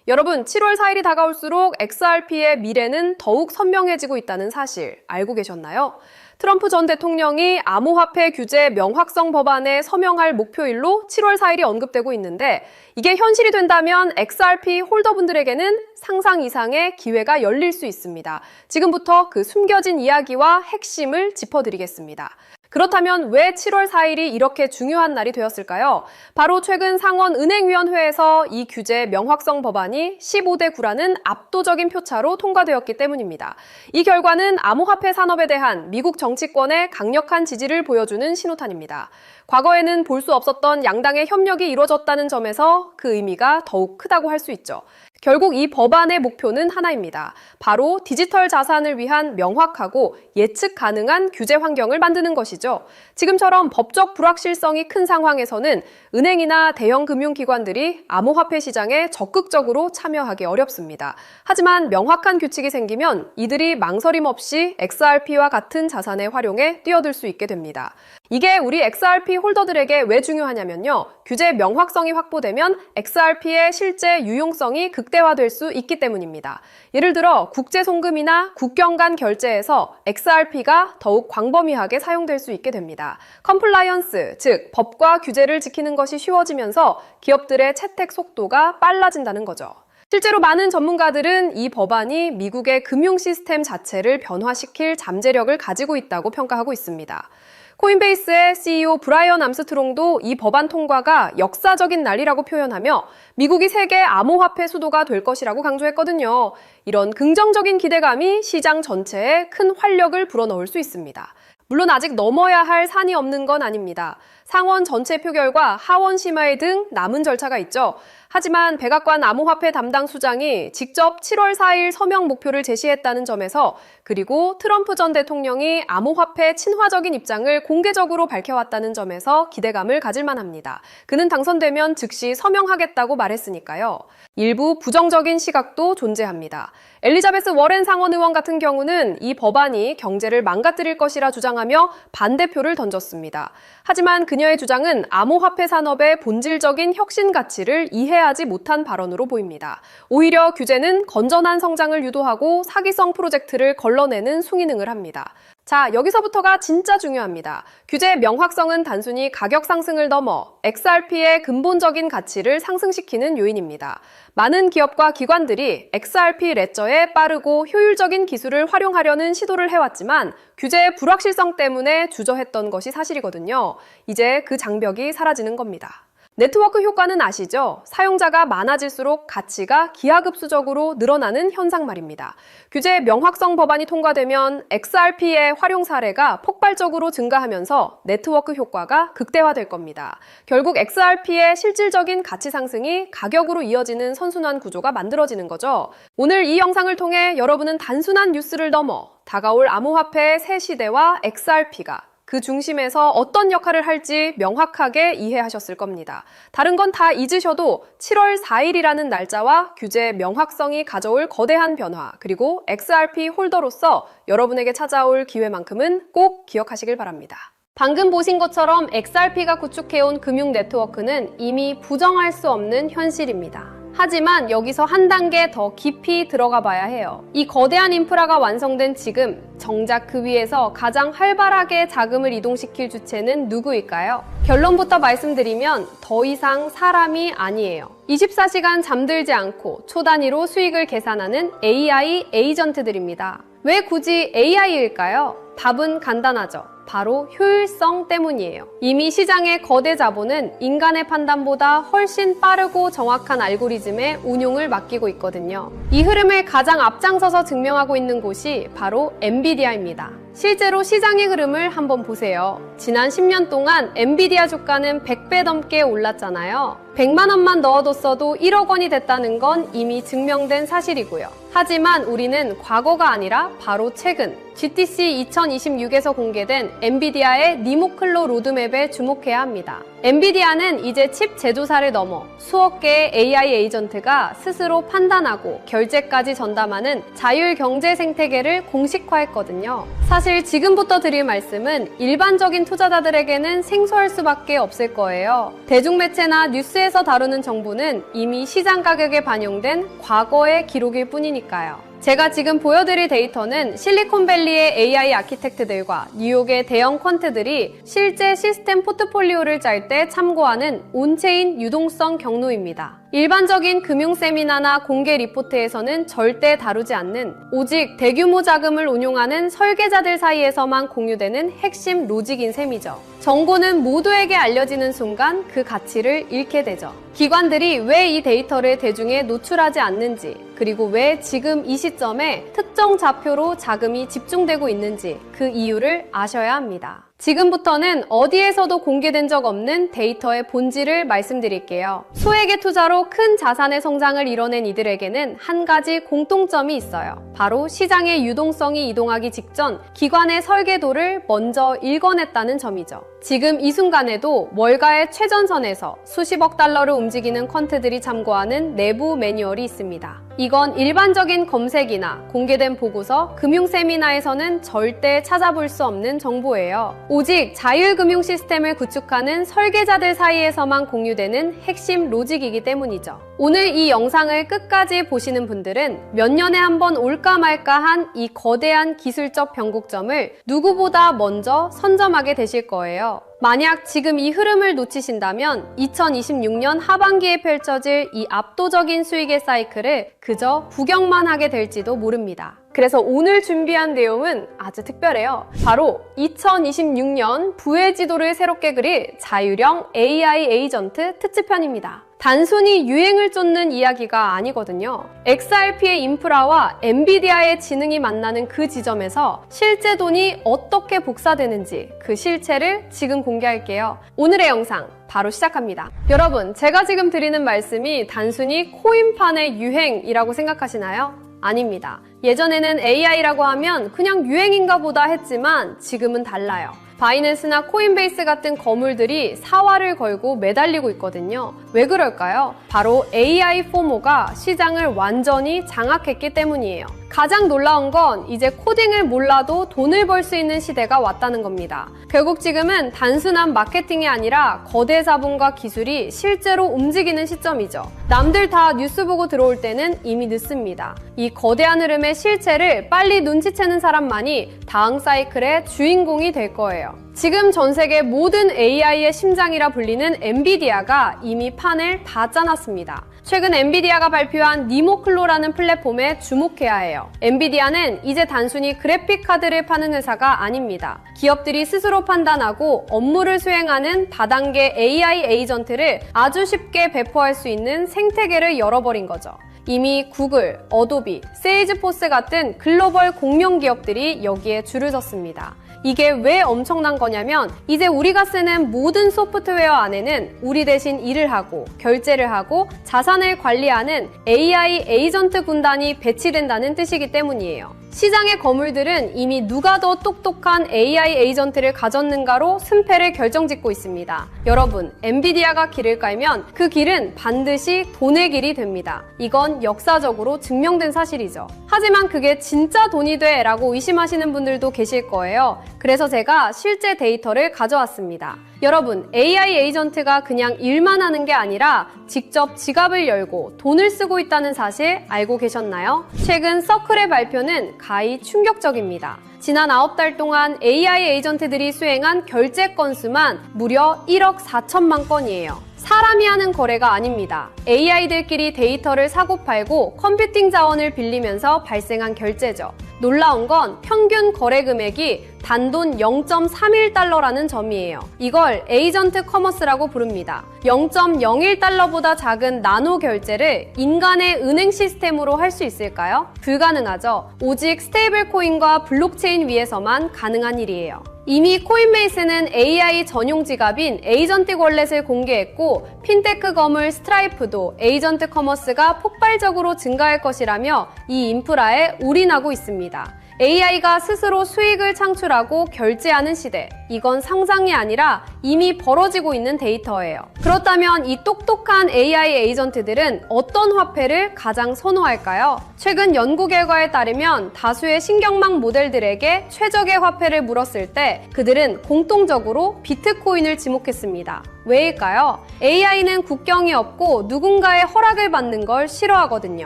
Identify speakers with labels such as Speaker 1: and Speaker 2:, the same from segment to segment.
Speaker 1: 여러분, 7월 4일이 다가올수록 XRP의 미래는 더욱 선명해지고 있다는 사실 알고 계셨나요? 트럼프 전 대통령이 암호화폐 규제 명확성 법안에 서명할 목표일로 7월 4일이 언급되고 있는데 이게 현실이 된다면 XRP 홀더분들에게는 상상 이상의 기회가 열릴 수 있습니다. 지금부터 그 숨겨진 이야기와 핵심을 짚어드리겠습니다. 그렇다면 왜 7월 4일이 이렇게 중요한 날이 되었을까요? 바로 최근 상원은행위원회에서 이 규제 명확성 법안이 15대 9라는 압도적인 표차로 통과되었기 때문입니다. 이 결과는 암호화폐 산업에 대한 미국 정치권의 강력한 지지를 보여주는 신호탄입니다. 과거에는 볼 수 없었던 양당의 협력이 이루어졌다는 점에서 그 의미가 더욱 크다고 할 수 있죠. 결국 이 법안의 목표는 하나입니다. 바로 디지털 자산을 위한 명확하고 예측 가능한 규제 환경을 만드는 것이죠. 지금처럼 법적 불확실성이 큰 상황에서는 은행이나 대형 금융기관들이 암호화폐 시장에 적극적으로 참여하기 어렵습니다. 하지만 명확한 규칙이 생기면 이들이 망설임 없이 XRP와 같은 자산의 활용에 뛰어들 수 있게 됩니다. 이게 우리 XRP 홀더들에게 왜 중요하냐면요. 규제 명확성이 확보되면 XRP의 실제 유용성이 극대화될 수 있기 때문입니다. 예를 들어 국제 송금이나 국경 간 결제에서 XRP가 더욱 광범위하게 사용될 수 있게 됩니다. 컴플라이언스, 즉 법과 규제를 지키는 것이 쉬워지면서 기업들의 채택 속도가 빨라진다는 거죠. 실제로 많은 전문가들은 이 법안이 미국의 금융 시스템 자체를 변화시킬 잠재력을 가지고 있다고 평가하고 있습니다. 코인베이스의 CEO 브라이언 암스트롱도 이 법안 통과가 역사적인 날이라고 표현하며 미국이 세계 암호화폐 수도가 될 것이라고 강조했거든요. 이런 긍정적인 기대감이 시장 전체에 큰 활력을 불어넣을 수 있습니다. 물론 아직 넘어야 할 산이 없는 건 아닙니다. 상원 전체 표결과 하원 심의 등 남은 절차가 있죠. 하지만 백악관 암호화폐 담당 수장이 직접 7월 4일 서명 목표를 제시했다는 점에서 그리고 트럼프 전 대통령이 암호화폐 친화적인 입장을 공개적으로 밝혀왔다는 점에서 기대감을 가질만 합니다. 그는 당선되면 즉시 서명하겠다고 말했으니까요. 일부 부정적인 시각도 존재합니다. 엘리자베스 워렌 상원 의원 같은 경우는 이 법안이 경제를 망가뜨릴 것이라 주장하며 반대표를 던졌습니다. 하지만 그녀의 주장은 암호화폐 산업의 본질적인 혁신 가치를 이해하지 못한 발언으로 보입니다. 오히려 규제는 건전한 성장을 유도하고 사기성 프로젝트를 걸러내는 숭인응을 합니다. 자, 여기서부터가 진짜 중요합니다. 규제의 명확성은 단순히 가격 상승을 넘어 XRP의 근본적인 가치를 상승시키는 요인입니다. 많은 기업과 기관들이 XRP 레저의 빠르고 효율적인 기술을 활용하려는 시도를 해왔지만 규제의 불확실성 때문에 주저했던 것이 사실이거든요. 이제 그 장벽이 사라지는 겁니다. 네트워크 효과는 아시죠? 사용자가 많아질수록 가치가 기하급수적으로 늘어나는 현상 말입니다. 규제 명확성 법안이 통과되면 XRP의 활용 사례가 폭발적으로 증가하면서 네트워크 효과가 극대화될 겁니다. 결국 XRP의 실질적인 가치 상승이 가격으로 이어지는 선순환 구조가 만들어지는 거죠. 오늘 이 영상을 통해 여러분은 단순한 뉴스를 넘어 다가올 암호화폐의 새 시대와 XRP가 그 중심에서 어떤 역할을 할지 명확하게 이해하셨을 겁니다. 다른 건 다 잊으셔도 7월 4일이라는 날짜와 규제 명확성이 가져올 거대한 변화, 그리고 XRP 홀더로서 여러분에게 찾아올 기회만큼은 꼭 기억하시길 바랍니다. 방금 보신 것처럼 XRP가 구축해온 금융 네트워크는 이미 부정할 수 없는 현실입니다. 하지만 여기서 한 단계 더 깊이 들어가 봐야 해요. 이 거대한 인프라가 완성된 지금 정작 그 위에서 가장 활발하게 자금을 이동시킬 주체는 누구일까요? 결론부터 말씀드리면 더 이상 사람이 아니에요. 24시간 잠들지 않고 초 단위로 수익을 계산하는 AI 에이전트들입니다. 왜 굳이 AI일까요? 답은 간단하죠. 바로 효율성 때문이에요. 이미 시장의 거대 자본은 인간의 판단보다 훨씬 빠르고 정확한 알고리즘의 운용을 맡기고 있거든요. 이 흐름을 가장 앞장서서 증명하고 있는 곳이 바로 엔비디아입니다. 실제로 시장의 흐름을 한번 보세요. 지난 10년 동안 엔비디아 주가는 100배 넘게 올랐잖아요. 100만 원만 넣어뒀어도 1억 원이 됐다는 건 이미 증명된 사실이고요. 하지만 우리는 과거가 아니라 바로 최근 GTC 2026에서 공개된 엔비디아의 니모클로 로드맵에 주목해야 합니다. 엔비디아는 이제 칩 제조사를 넘어 수억 개의 AI 에이전트가 스스로 판단하고 결제까지 전담하는 자율 경제 생태계를 공식화했거든요. 사실 지금부터 드릴 말씀은 일반적인 투자자들에게는 생소할 수밖에 없을 거예요. 대중매체나 뉴스에 대해서 다루는 정보는 이미 시장 가격에 반영된 과거의 기록일 뿐이니까요. 제가 지금 보여드릴 데이터는 실리콘밸리의 AI 아키텍트들과 뉴욕의 대형 퀀트들이 실제 시스템 포트폴리오를 짤 때 참고하는 온체인 유동성 경로입니다. 일반적인 금융 세미나나 공개 리포트에서는 절대 다루지 않는 오직 대규모 자금을 운용하는 설계자들 사이에서만 공유되는 핵심 로직인 셈이죠. 정보는 모두에게 알려지는 순간 그 가치를 잃게 되죠. 기관들이 왜 이 데이터를 대중에 노출하지 않는지, 그리고 왜 지금 이 시점에 특정 좌표로 자금이 집중되고 있는지 그 이유를 아셔야 합니다. 지금부터는 어디에서도 공개된 적 없는 데이터의 본질을 말씀드릴게요. 소액의 투자로 큰 자산의 성장을 이뤄낸 이들에게는 한 가지 공통점이 있어요. 바로 시장의 유동성이 이동하기 직전 기관의 설계도를 먼저 읽어냈다는 점이죠. 지금 이 순간에도 월가의 최전선에서 수십억 달러를 움직이는 퀀트들이 참고하는 내부 매뉴얼이 있습니다. 이건 일반적인 검색이나 공개된 보고서, 금융 세미나에서는 절대 찾아볼 수 없는 정보예요. 오직 자율금융 시스템을 구축하는 설계자들 사이에서만 공유되는 핵심 로직이기 때문이죠. 오늘 이 영상을 끝까지 보시는 분들은 몇 년에 한 번 올까 말까한 이 거대한 기술적 변곡점을 누구보다 먼저 선점하게 되실 거예요. 만약 지금 이 흐름을 놓치신다면 2026년 하반기에 펼쳐질 이 압도적인 수익의 사이클을 그저 구경만 하게 될지도 모릅니다. 그래서 오늘 준비한 내용은 아주 특별해요. 바로 2026년 부의 지도를 새롭게 그릴 자율형 AI 에이전트 특집편입니다. 단순히 유행을 쫓는 이야기가 아니거든요. XRP의 인프라와 엔비디아의 지능이 만나는 그 지점에서 실제 돈이 어떻게 복사되는지 그 실체를 지금 공개할게요. 오늘의 영상 바로 시작합니다. 여러분, 제가 지금 드리는 말씀이 단순히 코인판의 유행이라고 생각하시나요? 아닙니다. 예전에는 AI라고 하면 그냥 유행인가 보다 했지만 지금은 달라요. 바이낸스나 코인베이스 같은 거물들이 사활을 걸고 매달리고 있거든요. 왜 그럴까요? 바로 AI 포모가 시장을 완전히 장악했기 때문이에요. 가장 놀라운 건 이제 코딩을 몰라도 돈을 벌 수 있는 시대가 왔다는 겁니다. 결국 지금은 단순한 마케팅이 아니라 거대 자본과 기술이 실제로 움직이는 시점이죠. 남들 다 뉴스 보고 들어올 때는 이미 늦습니다. 이 거대한 흐름의 실체를 빨리 눈치채는 사람만이 다음 사이클의 주인공이 될 거예요. 지금 전 세계 모든 AI의 심장이라 불리는 엔비디아가 이미 판을 다 짜놨습니다. 최근 엔비디아가 발표한 니모클로라는 플랫폼에 주목해야 해요. 엔비디아는 이제 단순히 그래픽 카드를 파는 회사가 아닙니다. 기업들이 스스로 판단하고 업무를 수행하는 다단계 AI 에이전트를 아주 쉽게 배포할 수 있는 생태계를 열어버린 거죠. 이미 구글, 어도비, 세일즈포스 같은 글로벌 공룡 기업들이 여기에 줄을 섰습니다. 이게 왜 엄청난 거냐면 이제 우리가 쓰는 모든 소프트웨어 안에는 우리 대신 일을 하고 결제를 하고 자산을 관리하는 AI 에이전트 군단이 배치된다는 뜻이기 때문이에요. 시장의 거물들은 이미 누가 더 똑똑한 AI 에이전트를 가졌는가로 승패를 결정짓고 있습니다. 여러분, 엔비디아가 길을 깔면 그 길은 반드시 돈의 길이 됩니다. 이건 역사적으로 증명된 사실이죠. 하지만 그게 진짜 돈이 돼? 라고 의심하시는 분들도 계실 거예요. 그래서 제가 실제 데이터를 가져왔습니다. 여러분, AI 에이전트가 그냥 일만 하는 게 아니라 직접 지갑을 열고 돈을 쓰고 있다는 사실 알고 계셨나요? 최근 서클의 발표는 가히 충격적입니다. 지난 9달 동안 AI 에이전트들이 수행한 결제 건수만 무려 1억 4천만 건이에요. 사람이 하는 거래가 아닙니다. AI들끼리 데이터를 사고팔고 컴퓨팅 자원을 빌리면서 발생한 결제죠. 놀라운 건 평균 거래 금액이 단돈 0.31달러라는 점이에요. 이걸 에이전트 커머스라고 부릅니다. 0.01달러보다 작은 나노 결제를 인간의 은행 시스템으로 할 수 있을까요? 불가능하죠. 오직 스테이블 코인과 블록체인 위에서만 가능한 일이에요. 이미 코인베이스는 AI 전용 지갑인 에이전트 월렛을 공개했고 핀테크 거물 스트라이프도 에이전트 커머스가 폭발적으로 증가할 것이라며 이 인프라에 올인하고 있습니다. AI가 스스로 수익을 창출하고 결제하는 시대. 이건 상상이 아니라 이미 벌어지고 있는 데이터예요. 그렇다면 이 똑똑한 AI 에이전트들은 어떤 화폐를 가장 선호할까요? 최근 연구 결과에 따르면 다수의 신경망 모델들에게 최적의 화폐를 물었을 때 그들은 공통적으로 비트코인을 지목했습니다. 왜일까요? AI는 국경이 없고 누군가의 허락을 받는 걸 싫어하거든요.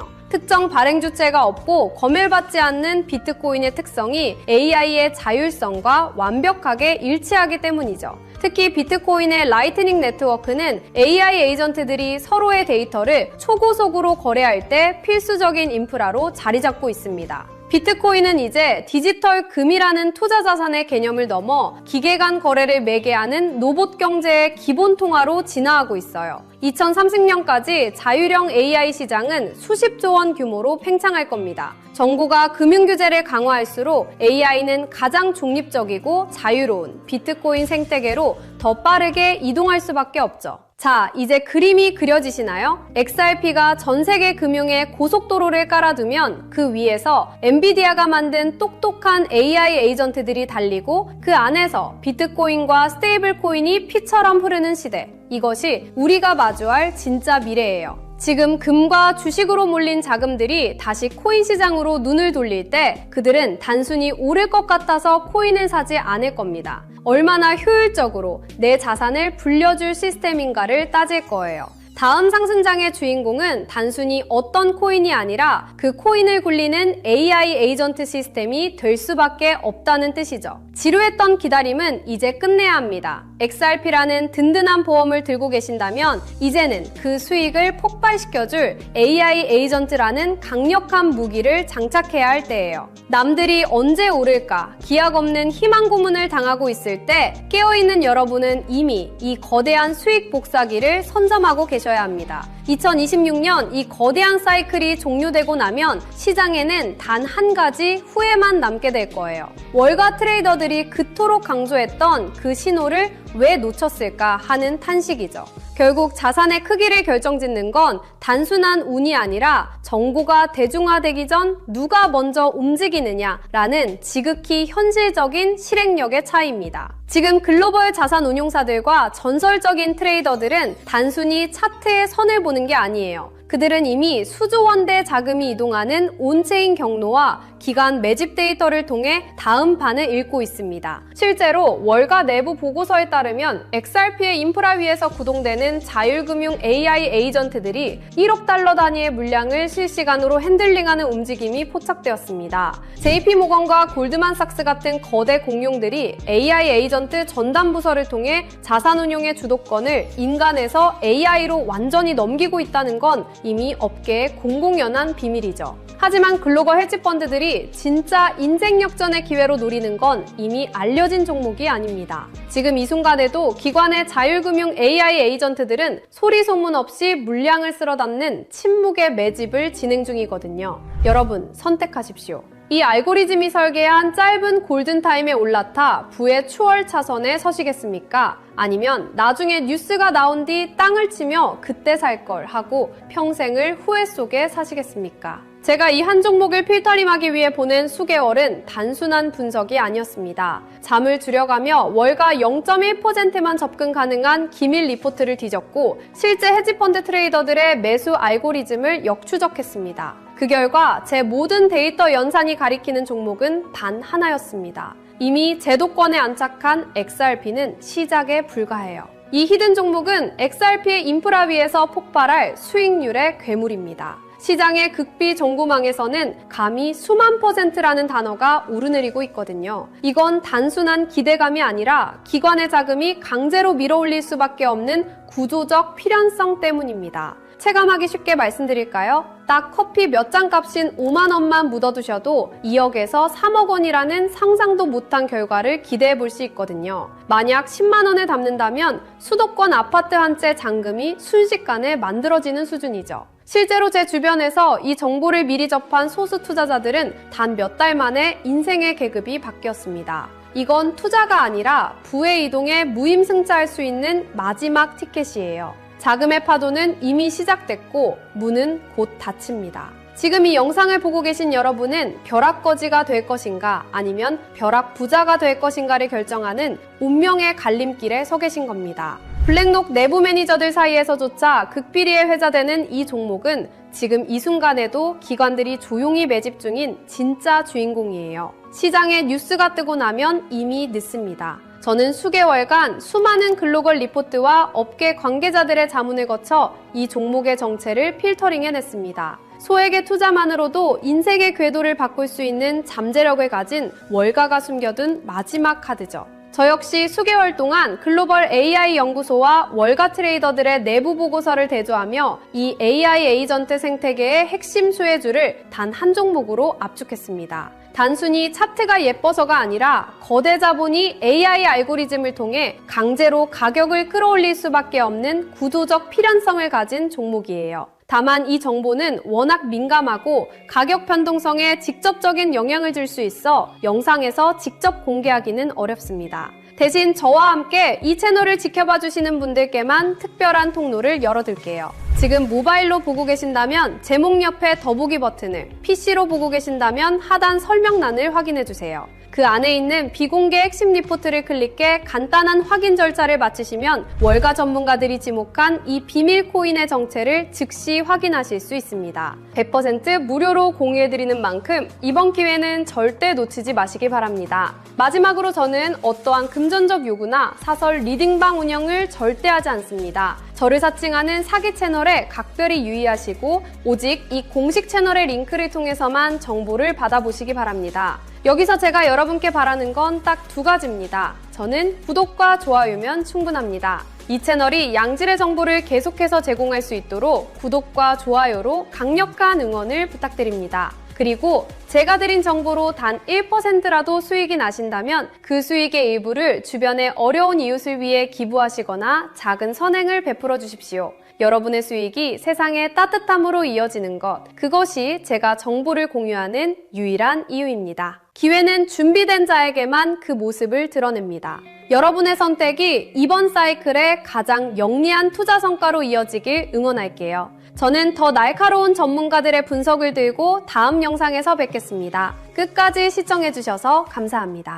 Speaker 1: 특정 발행 주체가 없고 검열받지 않는 비트코인의 특성이 AI의 자율성과 완벽하게 일치하기 때문이죠. 특히 비트코인의 라이트닝 네트워크는 AI 에이전트들이 서로의 데이터를 초고속으로 거래할 때 필수적인 인프라로 자리 잡고 있습니다. 비트코인은 이제 디지털 금이라는 투자 자산의 개념을 넘어 기계 간 거래를 매개하는 로봇 경제의 기본 통화로 진화하고 있어요. 2030년까지 자율형 AI 시장은 수십조 원 규모로 팽창할 겁니다. 정부가 금융 규제를 강화할수록 AI는 가장 중립적이고 자유로운 비트코인 생태계로 더 빠르게 이동할 수밖에 없죠. 자, 이제 그림이 그려지시나요? XRP가 전 세계 금융에 고속도로를 깔아두면 그 위에서 엔비디아가 만든 똑똑한 AI 에이전트들이 달리고 그 안에서 비트코인과 스테이블 코인이 피처럼 흐르는 시대. 이것이 우리가 마주할 진짜 미래예요. 지금 금과 주식으로 몰린 자금들이 다시 코인 시장으로 눈을 돌릴 때 그들은 단순히 오를 것 같아서 코인을 사지 않을 겁니다. 얼마나 효율적으로 내 자산을 불려줄 시스템인가를 따질 거예요. 다음 상승장의 주인공은 단순히 어떤 코인이 아니라 그 코인을 굴리는 AI 에이전트 시스템이 될 수밖에 없다는 뜻이죠. 지루했던 기다림은 이제 끝내야 합니다. XRP라는 든든한 보험을 들고 계신다면 이제는 그 수익을 폭발시켜줄 AI 에이전트라는 강력한 무기를 장착해야 할 때예요. 남들이 언제 오를까 기약 없는 희망 고문을 당하고 있을 때 깨어있는 여러분은 이미 이 거대한 수익 복사기를 선점하고 계셔야 합니다. 2026년 이 거대한 사이클이 종료되고 나면 시장에는 단 한 가지 후회만 남게 될 거예요. 월가 트레이더들이 그토록 강조했던 그 신호를 왜 놓쳤을까 하는 탄식이죠. 결국 자산의 크기를 결정짓는 건 단순한 운이 아니라 정보가 대중화되기 전 누가 먼저 움직이느냐라는 지극히 현실적인 실행력의 차이입니다. 지금 글로벌 자산 운용사들과 전설적인 트레이더들은 단순히 차트의 선을 보는 게 아니에요. 그들은 이미 수조 원대 자금이 이동하는 온체인 경로와 기간 매집 데이터를 통해 다음 판을 읽고 있습니다. 실제로 월가 내부 보고서에 따르면 XRP의 인프라 위에서 구동되는 자율금융 AI 에이전트들이 1억 달러 단위의 물량을 실시간으로 핸들링하는 움직임이 포착되었습니다. JP모건과 골드만삭스 같은 거대 공룡들이 AI 에이전트 전담 부서를 통해 자산운용의 주도권을 인간에서 AI로 완전히 넘기고 있다는 건 이미 업계의 공공연한 비밀이죠. 하지만 글로벌 헤지펀드들이 진짜 인생 역전의 기회로 노리는 건 이미 알려진 종목이 아닙니다. 지금 이 순간에도 기관의 자율금융 AI 에이전트들은 소리 소문 없이 물량을 쓸어 담는 침묵의 매집을 진행 중이거든요. 여러분, 선택하십시오. 이 알고리즘이 설계한 짧은 골든타임에 올라타 부의 추월 차선에 서시겠습니까? 아니면 나중에 뉴스가 나온 뒤 땅을 치며 그때 살 걸 하고 평생을 후회 속에 사시겠습니까? 제가 이 한 종목을 필터링하기 위해 보낸 수개월은 단순한 분석이 아니었습니다. 잠을 줄여가며 월가 0.1%만 접근 가능한 기밀 리포트를 뒤졌고 실제 헤지펀드 트레이더들의 매수 알고리즘을 역추적했습니다. 그 결과 제 모든 데이터 연산이 가리키는 종목은 단 하나였습니다. 이미 제도권에 안착한 XRP는 시작에 불과해요. 이 히든 종목은 XRP의 인프라 위에서 폭발할 수익률의 괴물입니다. 시장의 극비 정보망에서는 감히 수만 %라는 단어가 오르내리고 있거든요. 이건 단순한 기대감이 아니라 기관의 자금이 강제로 밀어올릴 수밖에 없는 구조적 필연성 때문입니다. 체감하기 쉽게 말씀드릴까요? 딱 커피 몇 잔 값인 5만 원만 묻어두셔도 2억에서 3억 원이라는 상상도 못한 결과를 기대해 볼 수 있거든요. 만약 10만 원을 담는다면 수도권 아파트 한 채 잔금이 순식간에 만들어지는 수준이죠. 실제로 제 주변에서 이 정보를 미리 접한 소수 투자자들은 단 몇 달 만에 인생의 계급이 바뀌었습니다. 이건 투자가 아니라 부의 이동에 무임승차할 수 있는 마지막 티켓이에요. 자금의 파도는 이미 시작됐고 문은 곧 닫힙니다. 지금 이 영상을 보고 계신 여러분은 벼락거지가 될 것인가 아니면 벼락부자가 될 것인가를 결정하는 운명의 갈림길에 서 계신 겁니다. 블랙록 내부 매니저들 사이에서조차 극비리에 회자되는 이 종목은 지금 이 순간에도 기관들이 조용히 매집 중인 진짜 주인공이에요. 시장에 뉴스가 뜨고 나면 이미 늦습니다. 저는 수개월간 수많은 글로벌 리포트와 업계 관계자들의 자문을 거쳐 이 종목의 정체를 필터링해냈습니다. 소액의 투자만으로도 인생의 궤도를 바꿀 수 있는 잠재력을 가진 월가가 숨겨둔 마지막 카드죠. 저 역시 수개월 동안 글로벌 AI 연구소와 월가 트레이더들의 내부 보고서를 대조하며 이 AI 에이전트 생태계의 핵심 수혜주를 단 한 종목으로 압축했습니다. 단순히 차트가 예뻐서가 아니라 거대 자본이 AI 알고리즘을 통해 강제로 가격을 끌어올릴 수밖에 없는 구조적 필연성을 가진 종목이에요. 다만 이 정보는 워낙 민감하고 가격 변동성에 직접적인 영향을 줄 수 있어 영상에서 직접 공개하기는 어렵습니다. 대신 저와 함께 이 채널을 지켜봐 주시는 분들께만 특별한 통로를 열어둘게요. 지금 모바일로 보고 계신다면 제목 옆에 더보기 버튼을, PC로 보고 계신다면 하단 설명란을 확인해주세요. 그 안에 있는 비공개 핵심 리포트를 클릭해 간단한 확인 절차를 마치시면 월가 전문가들이 지목한 이 비밀 코인의 정체를 즉시 확인하실 수 있습니다. 100% 무료로 공유해드리는 만큼 이번 기회는 절대 놓치지 마시기 바랍니다. 마지막으로 저는 어떠한 금전적 요구나 사설 리딩방 운영을 절대 하지 않습니다. 저를 사칭하는 사기 채널에 각별히 유의하시고 오직 이 공식 채널의 링크를 통해서만 정보를 받아보시기 바랍니다. 여기서 제가 여러분께 바라는 건 딱 두 가지입니다. 저는 구독과 좋아요면 충분합니다. 이 채널이 양질의 정보를 계속해서 제공할 수 있도록 구독과 좋아요로 강력한 응원을 부탁드립니다. 그리고 제가 드린 정보로 단 1%라도 수익이 나신다면 그 수익의 일부를 주변의 어려운 이웃을 위해 기부하시거나 작은 선행을 베풀어 주십시오. 여러분의 수익이 세상의 따뜻함으로 이어지는 것, 그것이 제가 정보를 공유하는 유일한 이유입니다. 기회는 준비된 자에게만 그 모습을 드러냅니다. 여러분의 선택이 이번 사이클의 가장 영리한 투자 성과로 이어지길 응원할게요. 저는 더 날카로운 전문가들의 분석을 들고 다음 영상에서 뵙겠습니다. 끝까지 시청해주셔서 감사합니다.